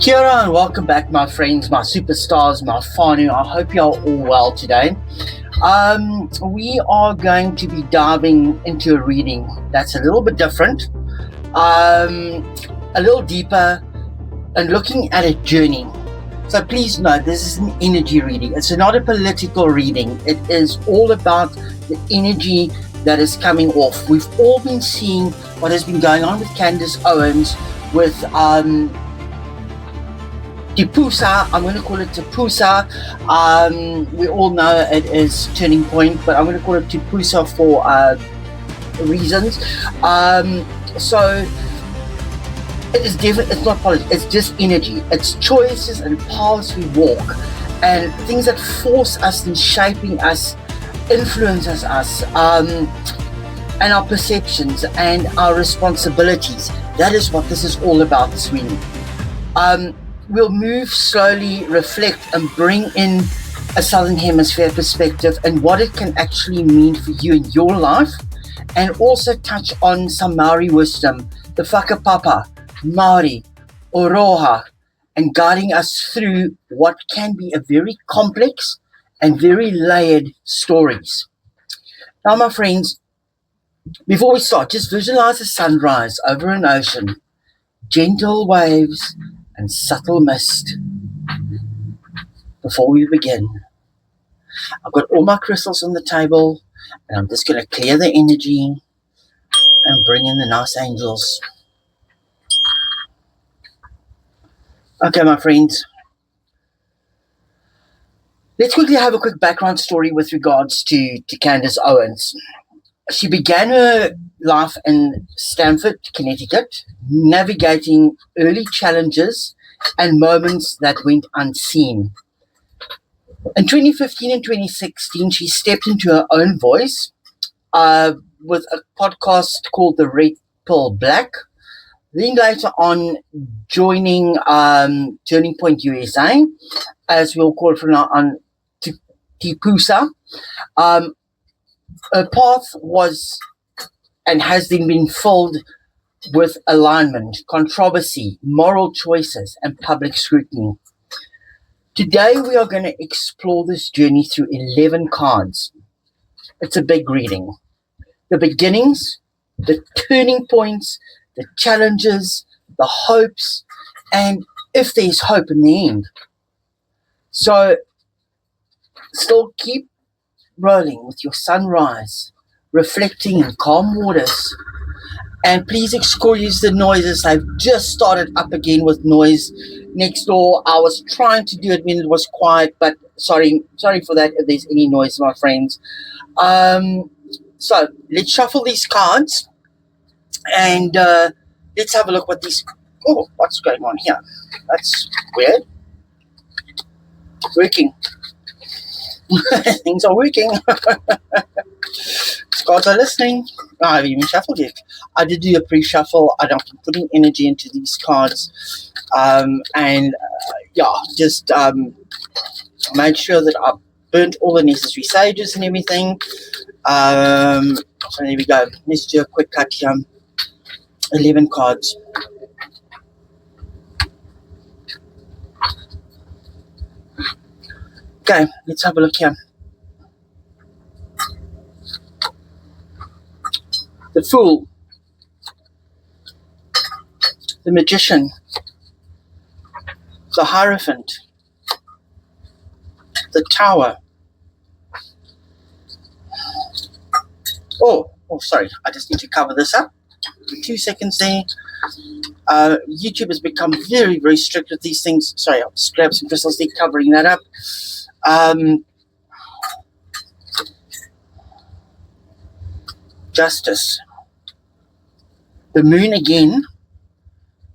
Kia ora and welcome back, my friends, my superstars, my whānau. I hope you're all well today. We are going to be diving into a reading that's a little bit different, a little deeper, and looking at a journey. So please know, this is an energy reading. It's not a political reading. It is all about the energy that is coming off. We've all been seeing what has been going on with Candace Owens, with TPUSA. I'm going to call it TPUSA. We all know it is Turning Point, but I'm going to call it TPUSA for reasons. So it is different. It's not politics. It's just energy. It's choices and paths we walk, and things that force us and shaping us, influences us, and our perceptions and our responsibilities. That is what this is all about this week. We'll move slowly, reflect, and bring in a Southern Hemisphere perspective and what it can actually mean for you in your life, and also touch on some Maori wisdom, the whakapapa, Maori, oroha, and guiding us through what can be a very complex and very layered stories. Now, my friends, before we start, just visualize a sunrise over an ocean, gentle waves, and subtle mist. Before we begin, I've got all my crystals on the table, and I'm just going to clear the energy and bring in the nice angels. Okay, my friends, let's quickly have a quick background story with regards to Candace Owens. She began her life in Stamford, Connecticut, navigating early challenges and moments that went unseen. In 2015 and 2016, she stepped into her own voice with a podcast called The Red Pill Black. Then later on, joining Turning Point USA, as we'll call it from now on, TPUSA. Her path was and has then been filled with alignment, controversy, moral choices, and public scrutiny. Today, we are going to explore this journey through 11 cards. It's a big reading. The beginnings, the turning points, the challenges, the hopes, and if there's hope in the end. So, still keep rolling with your sunrise, reflecting in calm waters, and please excuse the noises. I've just started up again with noise next door. I was trying to do it when it was quiet, but sorry for that if there's any noise, my friends. So let's shuffle these cards and let's have a look what these. Oh, what's going on here? That's weird. Working. Things are working. Cards are listening. I haven't even shuffled yet. I did do a pre-shuffle. I don't keep putting energy into these cards. Just made sure that I burnt all the necessary sages and everything. So there we go. Let's do a quick cut here. 11 cards. Okay, let's have a look here. The Fool, the Magician, the Hierophant, the Tower. Oh, sorry, I just need to cover this up. 2 seconds there. YouTube has become very, very strict with these things. Sorry, I'll just grab some crystals there, covering that up. Justice. The Moon again.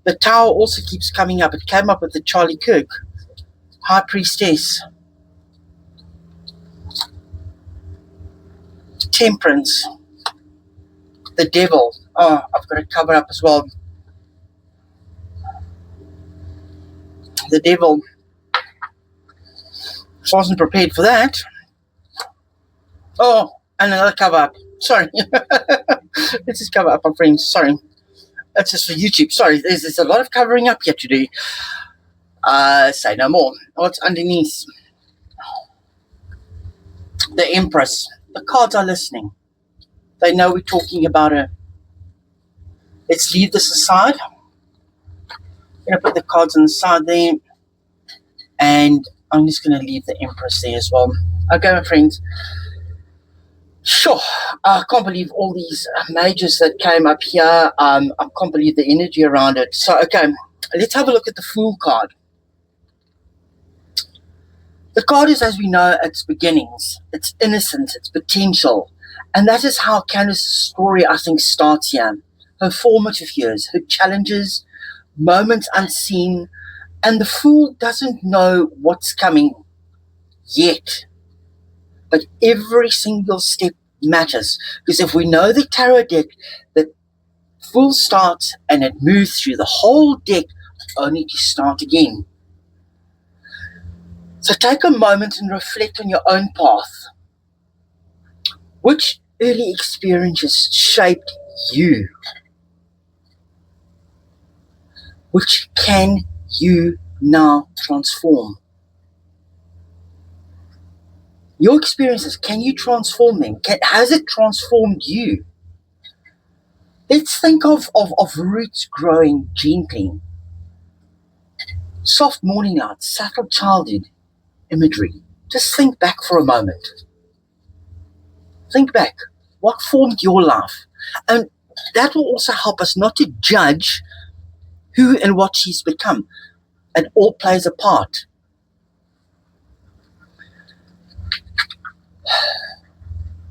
The Tower also keeps coming up. It came up with the Charlie Kirk. High Priestess. Temperance. The Devil. Oh, I've got to cover up as well. The Devil. I wasn't prepared for that. Oh, and another cover up. Sorry. Let's just cover up, my friends. Sorry. That's just for YouTube. Sorry, there's a lot of covering up yet to do. Say no more. What's underneath? The Empress. The cards are listening. They know we're talking about her. Let's leave this aside. I'm going to put the cards on the side there. And I'm just going to leave the Empress there as well. Okay, my friends. Sure. I can't believe all these majors that came up here. I can't believe the energy around it. So, okay, let's have a look at the Fool card. The card is, as we know, its beginnings, its innocence, its potential. And that is how Candace's story, I think, starts here. Her formative years, her challenges, moments unseen, and the Fool doesn't know what's coming yet. But every single step matters. Because if we know the tarot deck, the Fool starts and it moves through the whole deck only to start again. So take a moment and reflect on your own path. Which early experiences shaped you? Which can you now transform? Your experiences, can you transform them? Has it transformed you? Let's think of roots growing gently. Soft morning light, subtle childhood imagery. Just think back for a moment. Think back. What formed your life? And that will also help us not to judge who and what she's become. It all plays a part.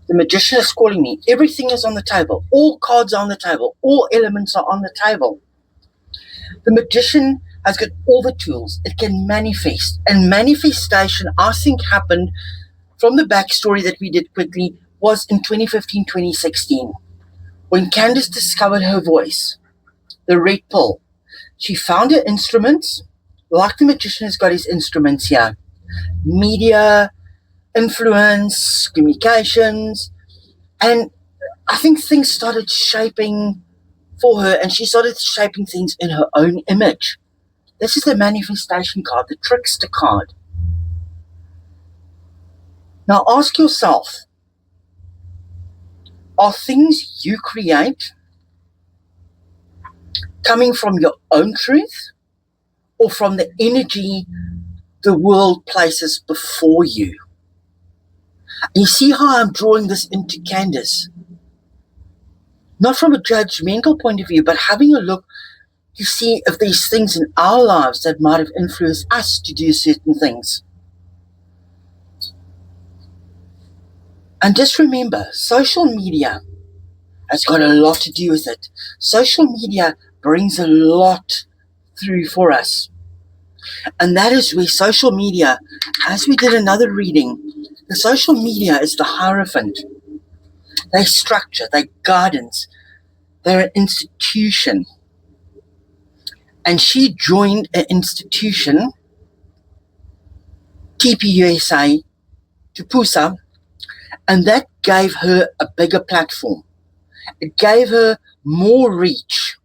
The Magician is calling me. Everything is on the table. All cards are on the table. All elements are on the table. The Magician has got all the tools. It can manifest. And manifestation, I think, happened from the backstory that we did quickly, was in 2015, 2016. When Candace discovered her voice, the red pill. She found her instruments, like the Magician has got his instruments here. Media, influence, communications, and I think things started shaping for her, and she started shaping things in her own image. This is the manifestation card, the trickster card. Now ask yourself, are things you create coming from your own truth or from the energy the world places before you? You see how I'm drawing this into Candace? Not from a judgmental point of view, but having a look to see if there's things in our lives that might have influenced us to do certain things. And just remember, social media has got a lot to do with it. Social media brings a lot through for us. And that is where social media, as we did another reading, the social media is the Hierophant. They structure, they guidance, they're an institution. And she joined an institution, TPUSA, TPUSA, and that gave her a bigger platform. It gave her more reach.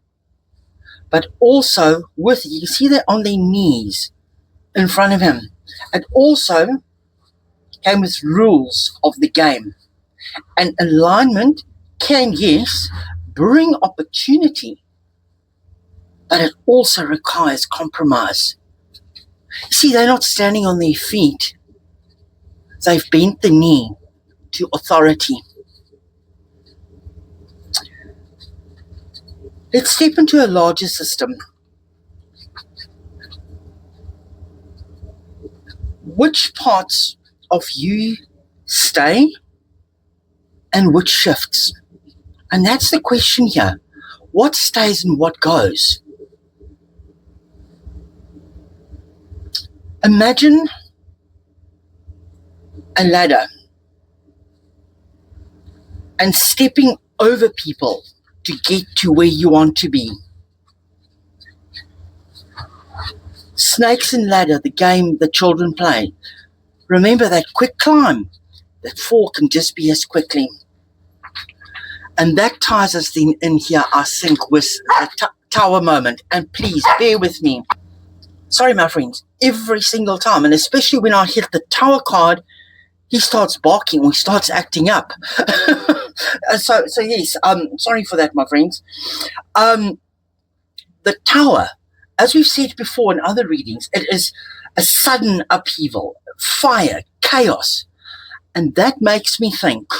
But also, with, you can see they're on their knees in front of him. It also came with rules of the game. And alignment can, yes, bring opportunity, but it also requires compromise. You see, they're not standing on their feet. They've bent the knee to authority. Let's step into a larger system. Which parts of you stay and which shifts? And that's the question here. What stays and what goes? Imagine a ladder and stepping over people to get to where you want to be. Snakes and ladder, the game that children play. Remember that quick climb, that fall can just be as quickly. And that ties us then in here, I think, with the tower moment. And please, bear with me. Sorry, my friends, every single time, and especially when I hit the Tower card, he starts barking or he starts acting up. So yes, sorry for that, my friends. The Tower, as we've said before in other readings, it is a sudden upheaval, fire, chaos. And that makes me think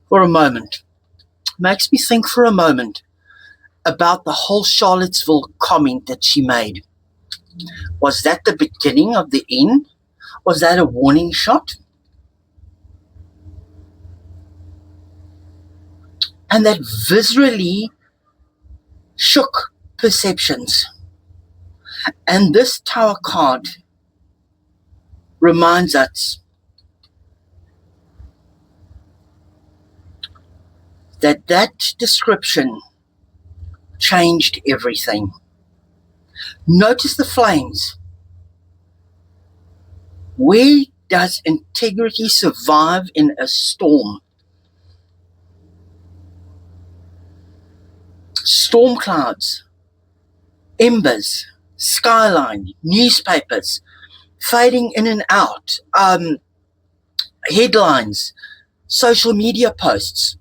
for a moment, about the whole Charlottesville comment that she made. Was that the beginning of the end? Was that a warning shot? And that viscerally shook perceptions. And this Tower card reminds us that description changed everything. Notice the flames. Where does integrity survive in a storm? Storm clouds, embers, skyline, newspapers, fading in and out, headlines, social media posts.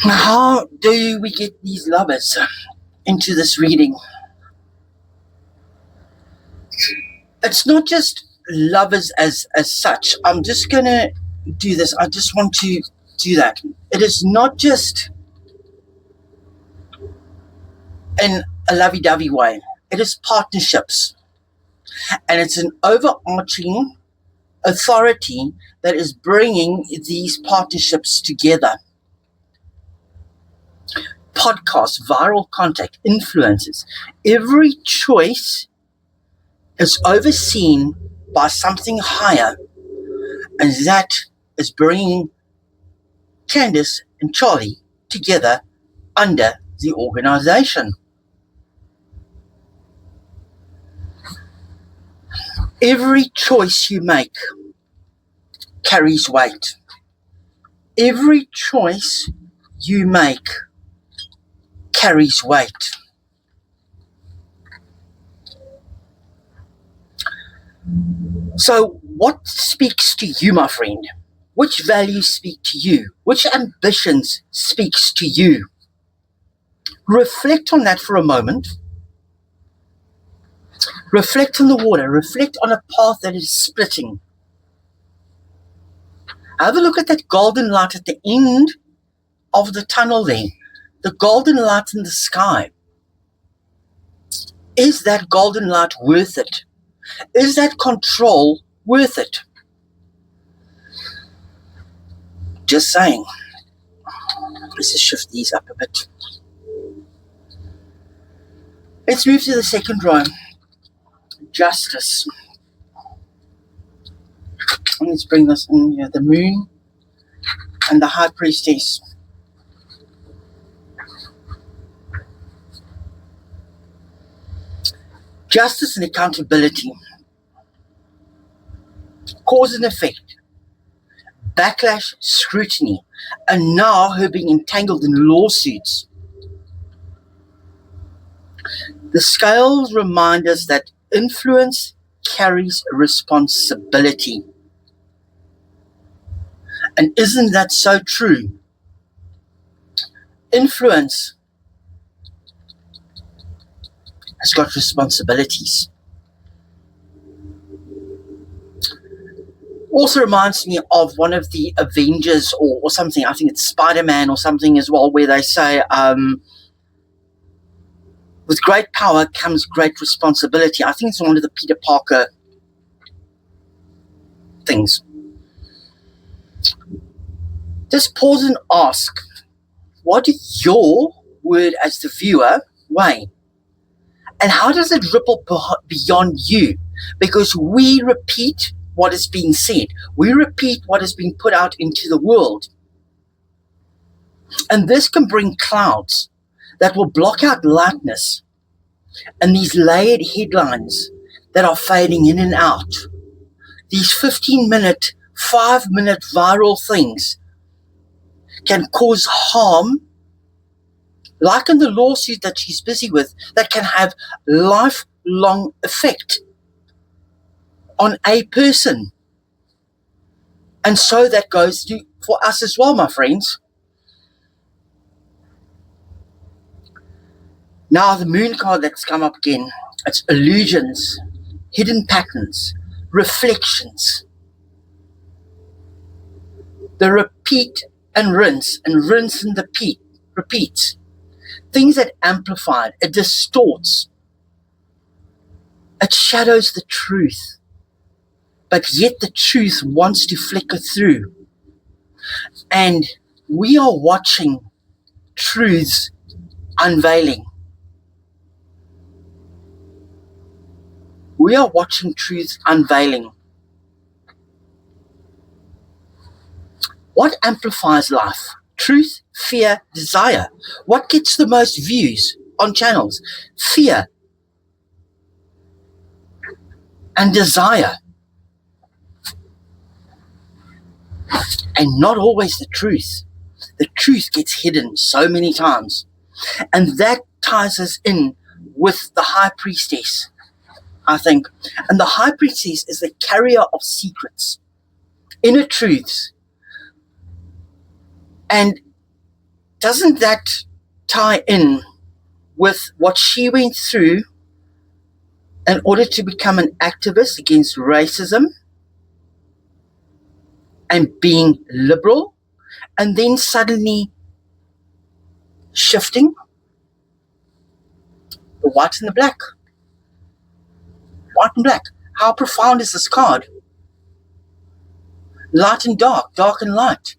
How do we get these lovers into this reading? It's not just lovers as such. I'm just going to do this. I just want to do that. It is not just in a lovey-dovey way. It is partnerships. And it's an overarching authority that is bringing these partnerships together. Podcasts, viral contact, influencers. Every choice is overseen by something higher, and that is bringing Candace and Charlie together under the organization. Every choice you make carries weight. Every choice you make carries weight. So what speaks to you, my friend? Which values speak to you? Which ambitions speaks to you? Reflect on that for a moment. Reflect on the water. Reflect on a path that is splitting. Have a look at that golden light at the end of the tunnel there. The golden light in the sky. Is that golden light worth it? Is that control worth it? Just saying. Let's just shift these up a bit. Let's move to the second row. Justice. And let's bring this in here. The moon and the high priestess. Justice and accountability. Cause and effect. Backlash, scrutiny. And now her being entangled in lawsuits. The scales remind us that influence carries a responsibility. And isn't that so true? Influence has got responsibilities. Also reminds me of one of the Avengers or something. I think it's Spider-Man or something as well, where they say, with great power comes great responsibility. I think it's one of the Peter Parker things. Just pause and ask, what does your word as the viewer weigh? And how does it ripple beyond you? Because we repeat what is being said. We repeat what is being put out into the world. And this can bring clouds that will block out lightness and these layered headlines that are fading in and out. These 15-minute, 5-minute viral things can cause harm like in the lawsuit that she's busy with, that can have lifelong effect on a person. And so that goes to for us as well, my friends. Now the moon card that's come up again, it's illusions, hidden patterns, reflections. The repeat and rinse and the repeat. Things that amplify it, it distorts. It shadows the truth. But yet the truth wants to flicker through. And we are watching truths unveiling. We are watching truths unveiling. What amplifies life? Truth, fear, desire. What gets the most views on channels? Fear and desire. And not always the truth. The truth gets hidden so many times. And that ties us in with the high priestess, I think. And the high priestess is the carrier of secrets, inner truths. And doesn't that tie in with what she went through in order to become an activist against racism and being liberal, and then suddenly shifting the white and the black? White and black. How profound is this card? Light and dark, dark and light.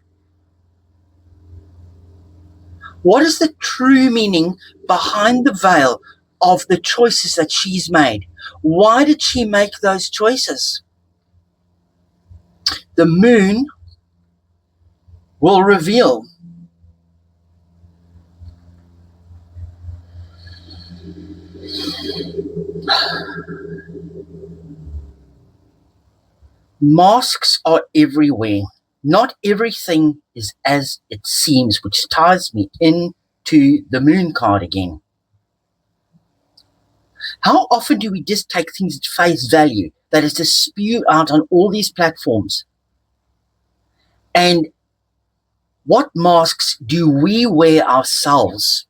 What is the true meaning behind the veil of the choices that she's made? Why did she make those choices? The moon will reveal. Masks are everywhere. Not everything is as it seems, which ties me into the moon card again. How often do we just take things at face value that is just spewed out on all these platforms? And what masks do we wear ourselves?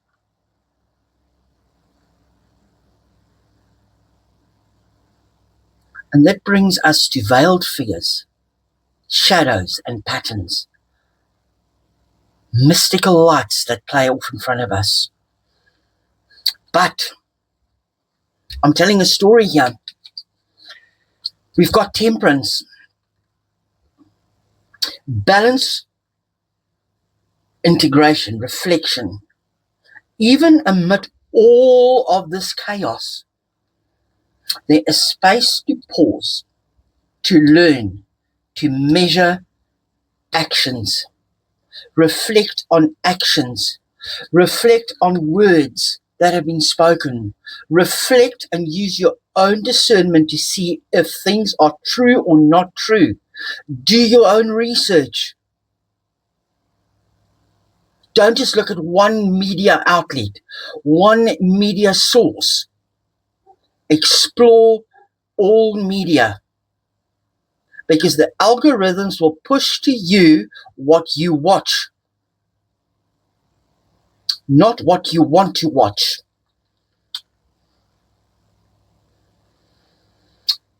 And that brings us to veiled figures, shadows and patterns, mystical lights that play off in front of us. But I'm telling a story here. We've got temperance, balance, integration, reflection. Even amid all of this chaos, there is space to pause, to learn, to measure actions, reflect on actions, reflect on words that have been spoken, reflect and use your own discernment to see if things are true or not true. Do your own research. Don't just look at one media outlet, one media source. Explore all media, because the algorithms will push to you what you watch, not what you want to watch.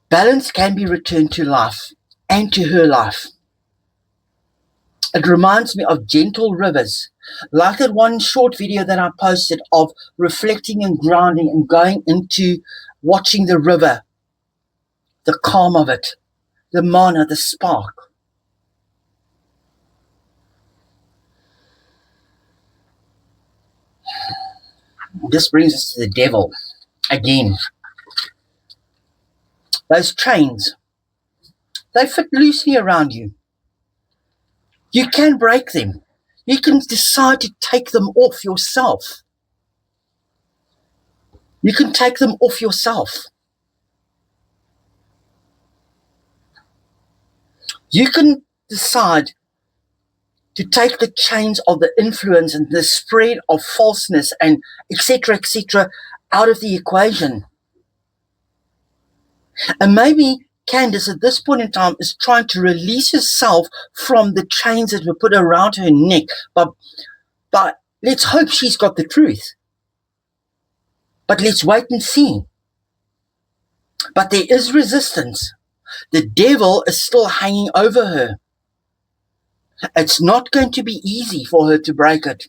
Balance can be returned to life and to her life. It reminds me of gentle rivers, like that one short video that I posted of reflecting and grounding and going into watching the river, the calm of it, the mana, the spark. This brings us to the devil again. Those chains, they fit loosely around you. You can break them. You can decide to take them off yourself. You can take them off yourself. You can decide to take the chains of the influence and the spread of falseness and etc., out of the equation. And maybe Candace at this point in time is trying to release herself from the chains that were put around her neck. But let's hope she's got the truth. But let's wait and see. But there is resistance. The devil is still hanging over her. It's not going to be easy for her to break it.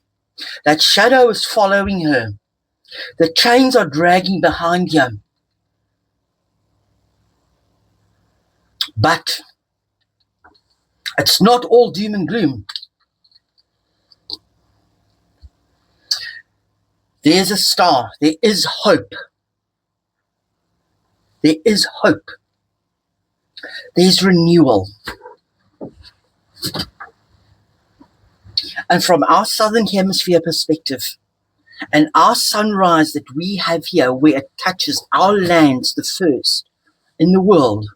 That shadow is following her. The chains are dragging behind you. But it's not all doom and gloom. There's a star. There is hope. There is hope. There's renewal. And from our Southern Hemisphere perspective, and our sunrise that we have here, where it touches our lands the first in the world,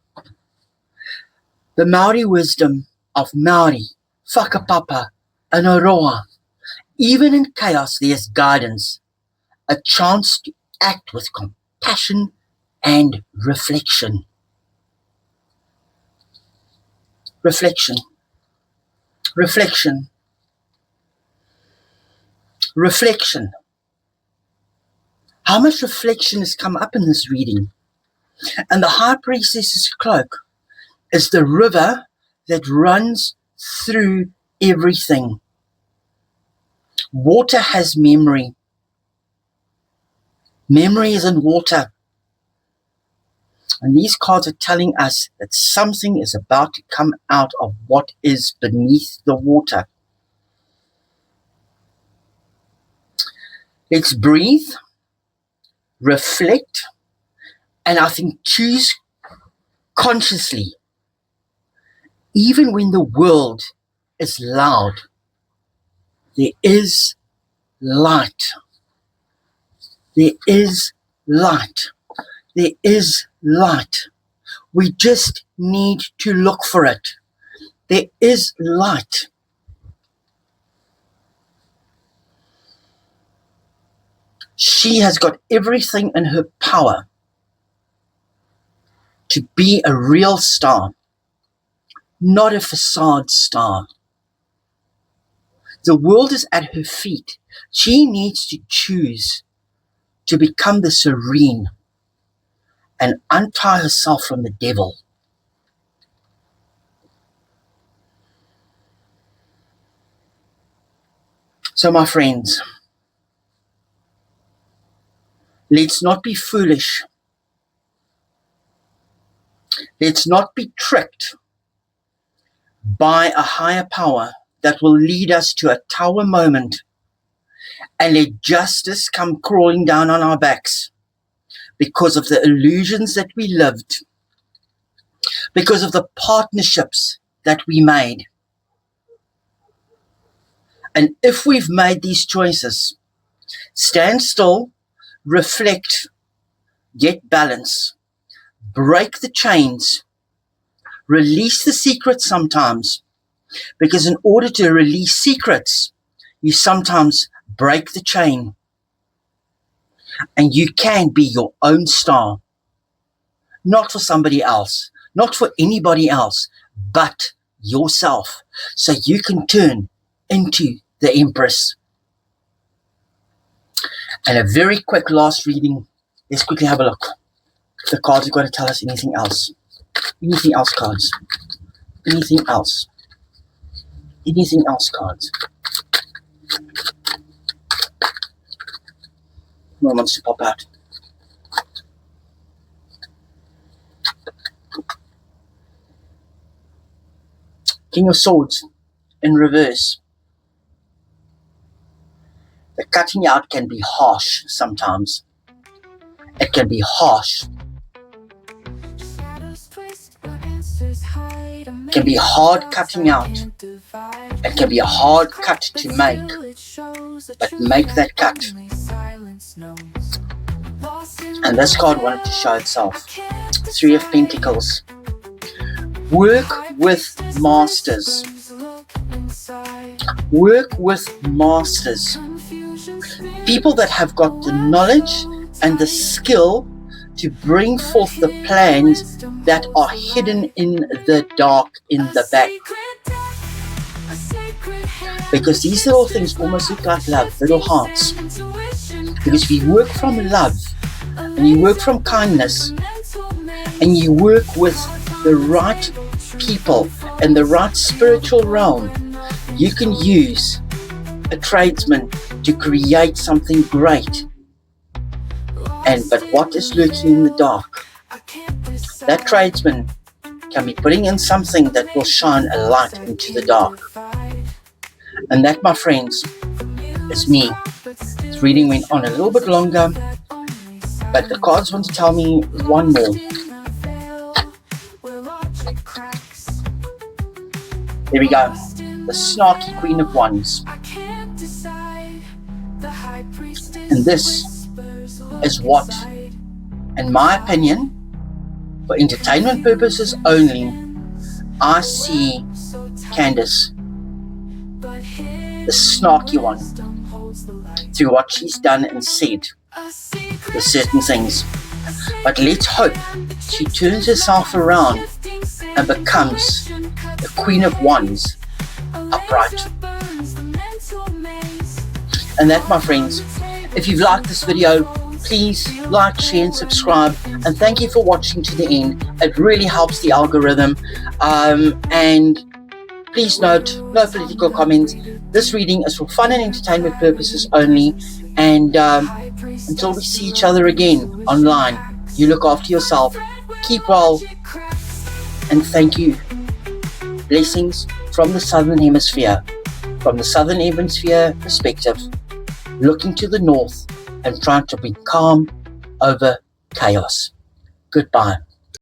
the Maori wisdom of Maori, whakapapa, and aroa, even in chaos there's guidance, a chance to act with compassion and reflection. Reflection. Reflection. Reflection. How much reflection has come up in this reading? And the High Priestess's cloak is the river that runs through everything. Water has memory. Memory is in water. And these cards are telling us that something is about to come out of what is beneath the water. Let's breathe, reflect, and I think choose consciously. Even when the world is loud, there is light. There is light. There is light. We just need to look for it. There is light. She has got everything in her power to be a real star, not a facade star. The world is at her feet. She needs to choose to become the serene and untie herself from the devil. So, my friends, let's not be foolish. Let's not be tricked by a higher power that will lead us to a tower moment and let justice come crawling down on our backs because of the illusions that we lived, because of the partnerships that we made. And if we've made these choices, stand still, reflect, get balance, break the chains, release the secrets sometimes, because in order to release secrets, you sometimes break the chain. And you can be your own star, not for somebody else, not for anybody else, but yourself, so you can turn into the Empress. And a very quick last reading. Let's quickly have a look. The cards are going to tell us anything else. Anything else, cards? Anything else? Anything else, cards? No one wants to pop out. King of Swords in reverse. The cutting out can be harsh sometimes. It can be harsh. It can be hard cutting out. It can be a hard cut to make. But make that cut. And this card wanted to show itself. Three of Pentacles. Work with masters. Work with masters, people that have got the knowledge and the skill to bring forth the plans that are hidden in the dark, in the back. Because these little things almost look like love, little hearts. Because if you work from love, and you work from kindness, and you work with the right people and the right spiritual realm, you can use a tradesman to create something great. But what is lurking in the dark? That tradesman can be putting in something that will shine a light into the dark. And that, my friends, is me. This reading went on a little bit longer, but the cards want to tell me one more. There we go. The snarky Queen of Wands. And this is what, in my opinion, for entertainment purposes only, I see Candace, the snarky one, through what she's done and said with certain things. But let's hope she turns herself around and becomes the Queen of Wands, upright. And that, my friends, if you've liked this video, please like, share and subscribe, and thank you for watching to the end. It really helps the algorithm. And please note, no political comments. This reading is for fun and entertainment purposes only. And until we see each other again online, you look after yourself, keep well, and thank you. Blessings from the Southern Hemisphere, from the Southern Hemisphere perspective, looking to the north and trying to bring calm over chaos. Goodbye.